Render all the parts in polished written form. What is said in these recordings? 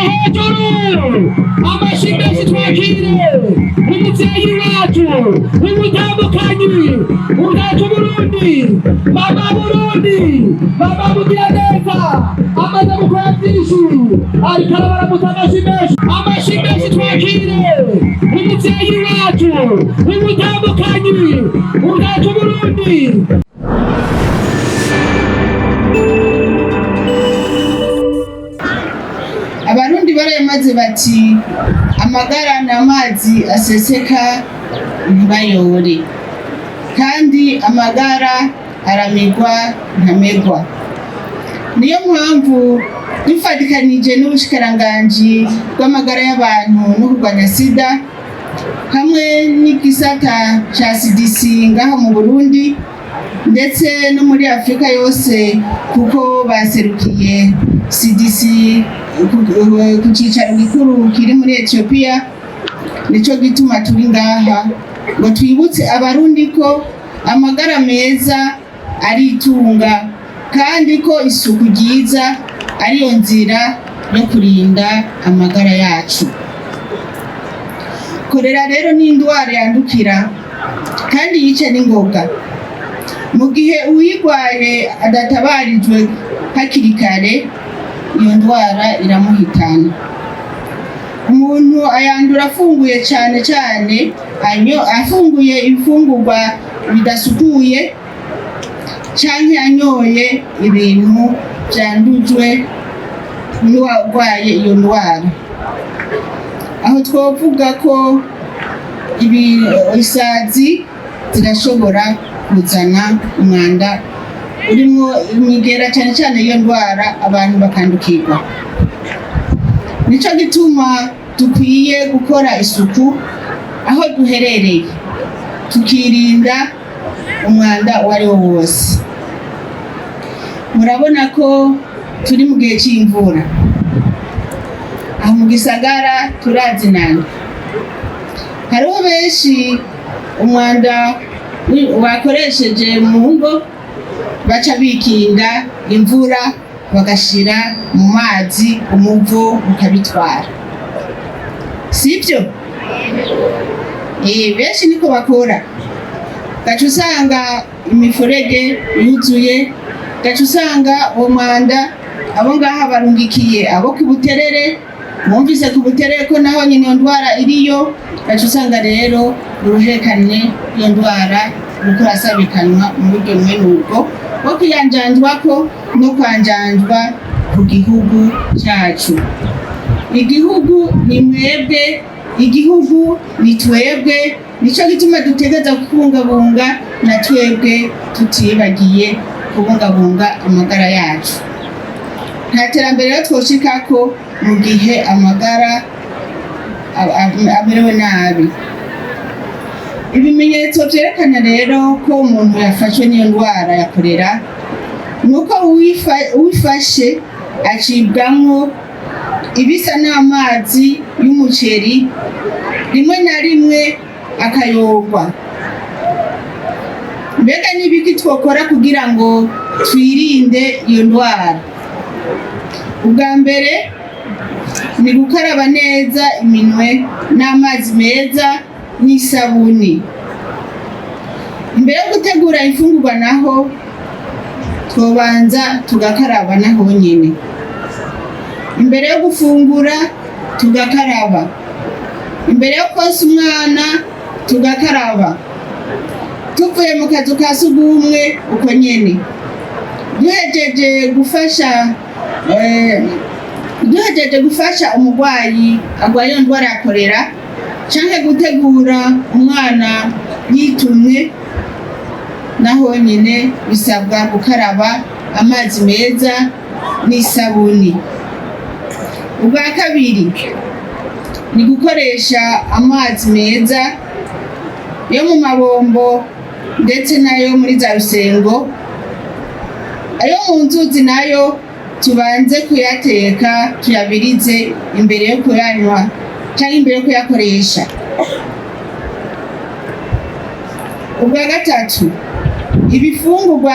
hejuru amashimwe twakire umuvyeyi wacu umutambukanyi ubwacu Burundi mama Burundi mama mugira neza amaze gukora byinshi ariko arabaramutsa amashimwe twakire umuvyeyi wacu umutambukanyi ubwacu Burundi. Abarundi barayamaze bati amagara n'amazi aseseka ntibayore, kandi amagara aramirwa ntamerwa. Niyo mpamvu dufatikanije n'ubushikiranganji bw'amagara y'abantu no kurwanya sida hamwe n'igisata ca CDC ngaho mu Burundi ndetse no muri Afrika yose, kuko baserukiye CDC ku cicaro gikuru kiri muri Ethiopia. Nico gituma turi ngaha ngo twibutse abarundi ko amagara meza ari itunga, kandi ko isuku ryiza ariyo nzira yo kurinda amagara yacu. Korera rero ni indwara yandukira kandi yica n'ingoga. Mu gihe uyigwaye adatabarijwe hakiri kare, iyo ndwara iramuhitana. Umuntu ayandura afunguye cyane afunguye ifungurwa bidasukuye canke anyoye ibintu byandujwe n'uwarwaye iyo ndwara. Aho twovuga ko isazi zirashobora kuzana umwanda urimo imigera cyane iyo ndwara, abantu bakandukirwa. Nico gituma dukwiye gukora isuku aho duherereye, tukirinda umwanda uwo ari wo wose. Murabona ko turi mu gihe c'imvura, aho mu gisagara turazinana. Hariho benshi umwanda wakoresheje mu ngo baca bikinda imvura bagashira mu mazi, umuvo ukabitwara, sibyo? Benshi niko bakora. Gaca usanga imifurege yuzuye, gaca usanga uwo mwanda abo ngaha barungikiye abo ku Buterere. Mwumvise ku Buterere ko naho nyine iyo ndwara iriyo. Gaca usanga rero uruherekane iyo ndwara ruko rasabikanwa mu buryo bumwe n'ubwo bwo kwiyanjanjwako no kwanjanjwa ku gihugu cyacu. Igihugu ni mwebwe, igihugu ni twebwe. Nico gituma dutegereza kubungabunga na twebwe tutibagiye kubungabunga amagara yacu. Nta terambere rero twoshikako mu gihe amagara amerewe nabi. Ibimenyetso vyerekana rero ko umuntu yafashwe n'iyo ndwara ya korera nuko uwifashe acibwamwo ibisa n'amazi y'umuceri, rimwe na rimwe akayogwa. Mbega n'ibiki twokora kugira ngo twirinde iyo ndwara? Ubwa mbere ni gukaraba neza iminwe n'amazi meza n'isabuni. Imbere yo gutegura imfungurwa naho twobanza tugakaraba naho nyine. Imbere yo gufungura tugakaraba. Imbere yo konsa umwana tugakaraba. Tuvuye mu kazu ka sugumwe uko nyene. Duhejeje gufasha umurwayi agwaye indwara ya korera canke gutegura umwana yitumye, naho nyine bisabwa gukaraba amazi meza n'isabuni. Ubwa kabiri ni gukoresha amazi meza yo mu mabombo ndetse nayo muri za rusengo. Ayo mu nzuzi nayo tubanze kuyateka tuyabirize imbere yo kuyanywa cyangwa imbere yo kuyakoresha. Ubwa gatatu, ibifungurwa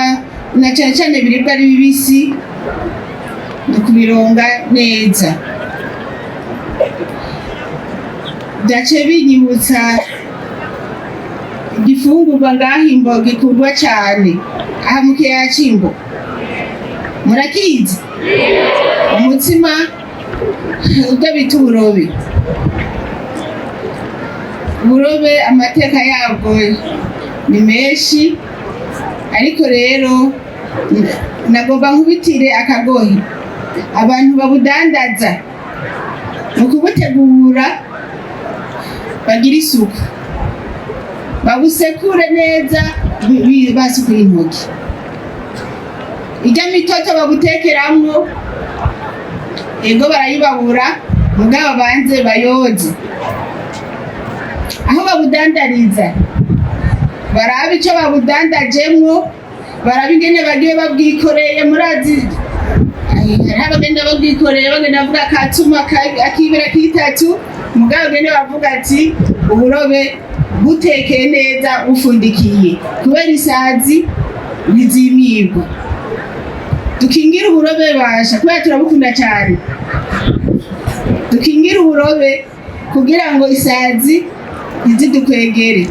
na cyane biribwa ari bibisi, kubironga neza. byace binyibutsa igifungurwa ngahimbo gikurwa cyane aha mu kiyaya c'imbo, murakizi umutsima ubwo bita uburobe. Uburobe amateka yabwo ni menshi, ariko rero nagomba nkubitire akagohe abantu babudandaza mu kubutegura bagira isuku, babusekure neza basukuye intoki. Ijya mitoto babutekeramwo ego barayibabura mugabo banze bayoze. Aho babudandariza baraba icyo babudandajemwo, baraba ingene bagiye babwikoreye. Murazi hariho abagenda babwikoreye bagenda bavuga akatuma akibira kitatu, mugabo gende bavuga ati uburobe butekeye neza bufundikiye, kubera isazi ntizimirwa. Dukingira uburobe basha, kubera turabukunda cyane. Dukingira uburobe kugira ngo isazi ntizidukwegere.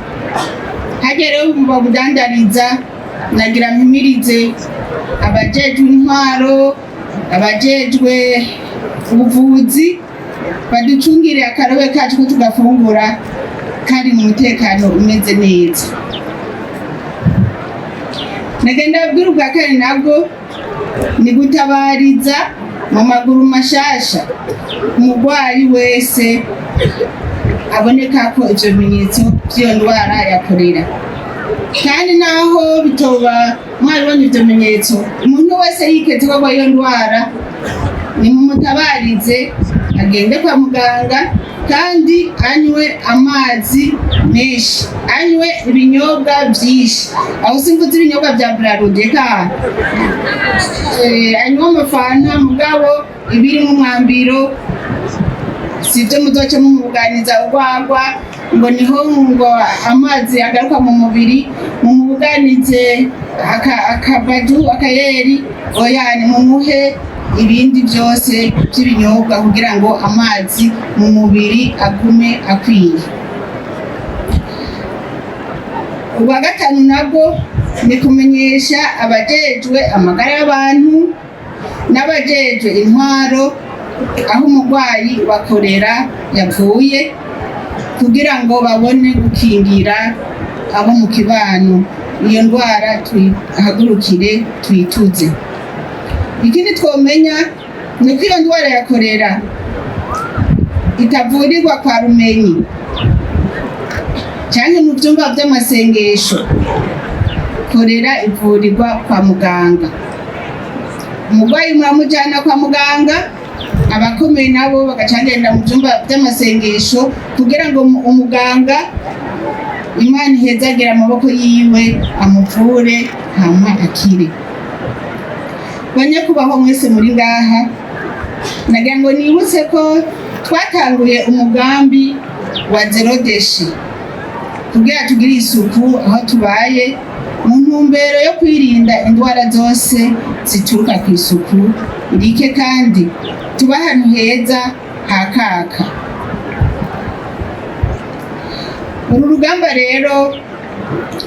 Hajya rero babudandariza, nagira mpimirize abajejwe intwaro, abajejwe ubuvuzi, baducungire akarobe kacu ko tugafungura kari mu mutekano umeze neza. Nagenda babwira ubwa kane nabwo ni gutabariza mu maguru mashasha umurwayi wese aboneka ko ivyo bimenyetso vy'iyo ndwara ya korera. Kandi naho bitoba mwabibonye ivyo bimenyetso, umuntu wese yiketse ko iyo ndwara nimumutabarize, agende kwa muganga kandi anywe amazi menshi, anywe ibinyobwa vyinshi. Aho simvuze ibinyobwa vya Bralirwa ka anywe amafanta mugabo ibirimo umwambiro, sivyo muzoce mumuganiza urwagwa ngo niho ngo amazi agaruka mu mubiri. Mumuganize akabaju akayeri, oya nimumuhe ibindi byose by'ibinyobwa kugira ngo amazi mu mubiri agume akwiye. Ubwa gatanu nabwo ni kumenyesha abajejwe amagara y'abantu n'abajejwe intwaro aho umurwayi wa korera yavuye, kugira ngo babone gukingira abo mu kibano iyo ndwara tuyihagurukire tuyituze. Ikindi twomenya ni ko iyo ndwara ya korera itavurirwa kwa rumenyi cyangwa mu byumba by'amasengesho. Korera ivurirwa kwa muganga. Umurwayi muramujyana kwa muganga, abakomeye nabo bagacagenda mu byumba by'amasengesho kugira ngo umuganga Imana ihezagire amaboko yiwe amuvure hama akire. Banyakubahwa mwese muri ngaha, nagira ngo nibutse ko twatanguye umugambi wa zero deshi kugira tugire isuku aho tubaye, mu ntumbero yo kwirinda indwara zose zituruka ku isuku rike kandi tuba ahantu heza hakaka. Uru rugamba rero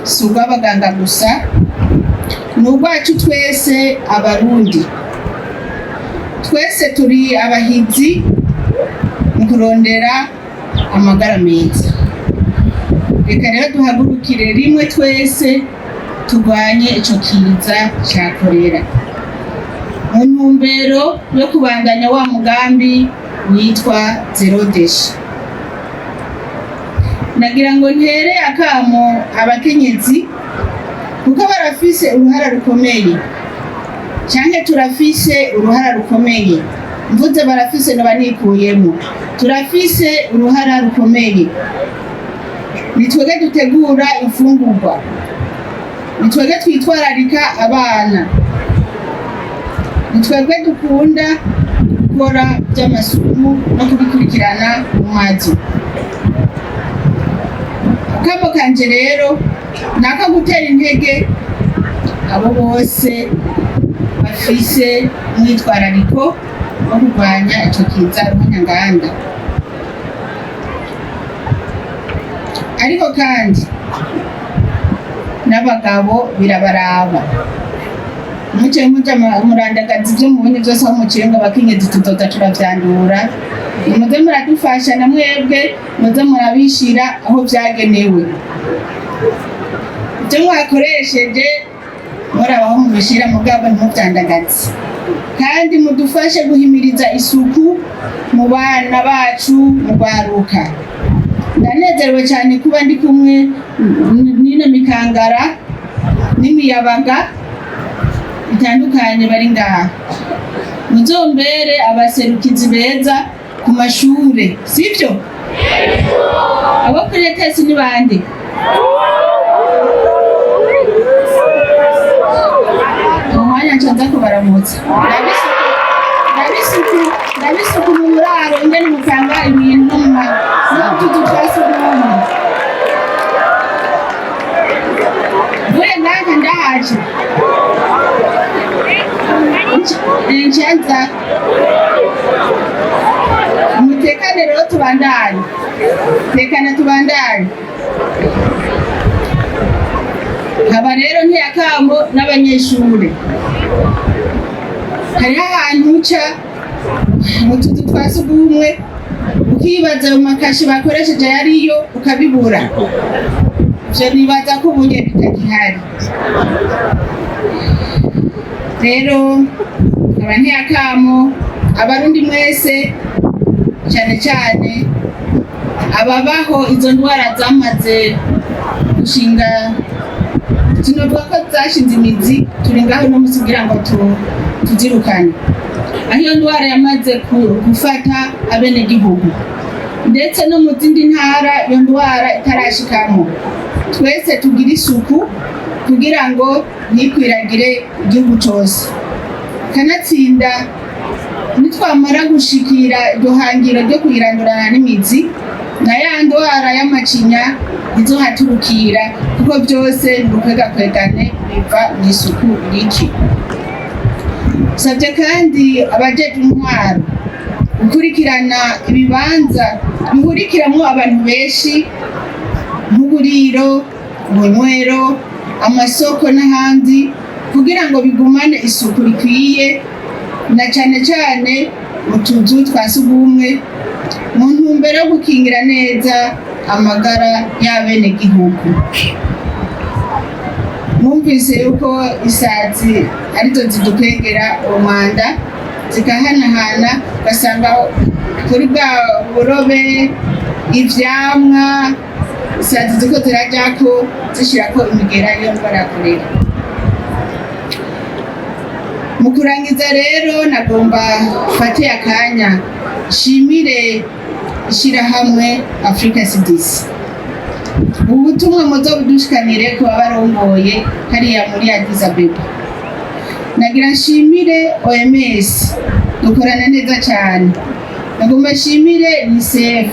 si urw'abaganga gusa, ni urwacu twese abarundi. Twese turi abahizi mu kurondera amagara meza. Reka rero duhagurukire rimwe twese turwanye ico kiza ca korera mu ntumbero yo kubandanya wa mugambi witwa zero deshi. Nagira ngo ntere akamo abakenyezi kuko barafise uruhara rukomeye, canke turafise uruhara rukomeye. Mvuze barafise n'abanikuyemo, turafise uruhara rukomeye. Ni twebwe dutegura imfungurwa, ni twebwe twitwararika abana, ni twebwe dukunda gukora by'amasuku no kubikurikirana mu mazu. Akamo kanje rero naka gutera intege abo bose bafise umwitwarariko wo kurwanya ico kiza ruhonyanganda. ariko kandi n'abagabo birabaraba. Muce murandagaza ibyo mubonye byose aho muciye ngo abakenyezi tuzoza turavyandura, muze muradufasha na mwebwe muze murabishira aho vyagenewe. Ibyo mwakoresheje murabaho mubishira mugabo ntimuvyandagaze, kandi mudufashe guhimiriza isuku mu bana bacu mu rwaruka. Ndanezerewe cyane kuba ndi kumwe n'ino mikangara n'imiyabaga bitandukanye bari ngaha. Muzombere abaserukizi beza ku mashure, sivyo? Abo kuri tesi ni bande? Umwanya ncanza kubaramutsa. Ndabisuku mu muraro ingene mutanga ibintu n'utuzu twa sugumwe. Vuye ngaha ndahaje. Ncanza. Mutekane rero tubandanye. Tekana tubandanye. Haba rero ntiyakamo n'abanyeshure. Hariho ahantu uca mu tuzu twa sugumwe ukibaza mu makashi bakoresheje yariyo ukabibura. Ivyo nibaza ko ubu bitagihari. Rero aba ntiyakamo abarundi mwese cyane cyane ababaho izo ndwara zamaze gushinga, tunovuga ko zashinze imizi, turi ngaho no musigira ngo tuzirukane. Aho iyo ndwara yamaze gufata abenegihugu ndetse no mu zindi ntara iyo ndwara itarashikamo, twese tugira isuku kugira ngo ntikwiragire igihugu cyose. Kanatsinda nitwamara gushikira iryo hangiro ryo kuyirandurana n'imizi, na ya ndwara y'amacinya izohaturukira, kuko byose ni ukwegakwegane biva mu isuku rike. Savye kandi abajejwe intwaro gukurikirana ibibanza bihurikiramwo abantu benshi nk'uburiro, ubunywero, amasoko n'ahandi, kugira ngo bigumane isuku rikwiye, na cane cane mu tuzu twa sugumwe, mu ntumbero yo gukingira neza amagara y'abenegihugu. Mwumvise yuko isazi arizo zidukwegera umwanda zikahanahana, ugasanga kuri bwa burobe, ivyamwa, isazi ziko zirajako zishirako imigera yo ndwara ya korera. Mu kurangiza rero nagomba fate akanya shimire ishirahamwe Africa CDC. Ubutumwa muzo budushikanire ku barongoye hariya muri Addis Abeba. Nagira nshimire OMS dukorana neza cyane. Nagomba shimire UNICEF.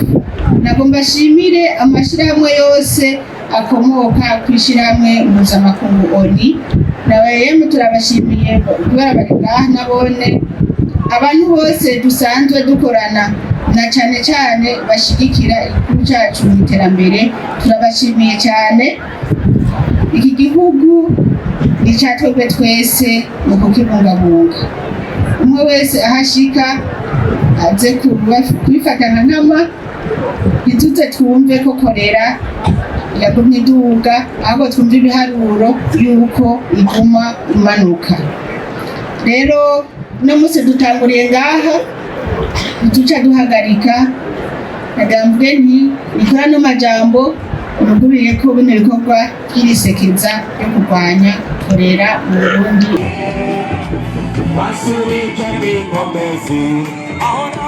Nagomba shimire amashirahamwe yose akomoka kwishirahamwe mpuzamakungu ONU. Nabayemu turabashimiye kubera bari ngaha nabone. Abantu bose dusanzwe dukorana na cyane cyane bashigikira igihugu cyacu mu iterambere, turabashimiye cyane. Iki gihugu ni cyatwebwe twese mu kukibungabunga. Umwe wese ahashika aze kubifatana nkama, ntituze twumve ko korera yagumye iduga, ahubwo twumve ibiharuro yuko iguma imanuka. Rero no musi dutanguriye ngaha, duca duhagarika. Nagamvuge nti nikora no majambo nuguriye ko bino bikorwa by'irisekeza yo kurwanya korera mu Burundi. Ahora,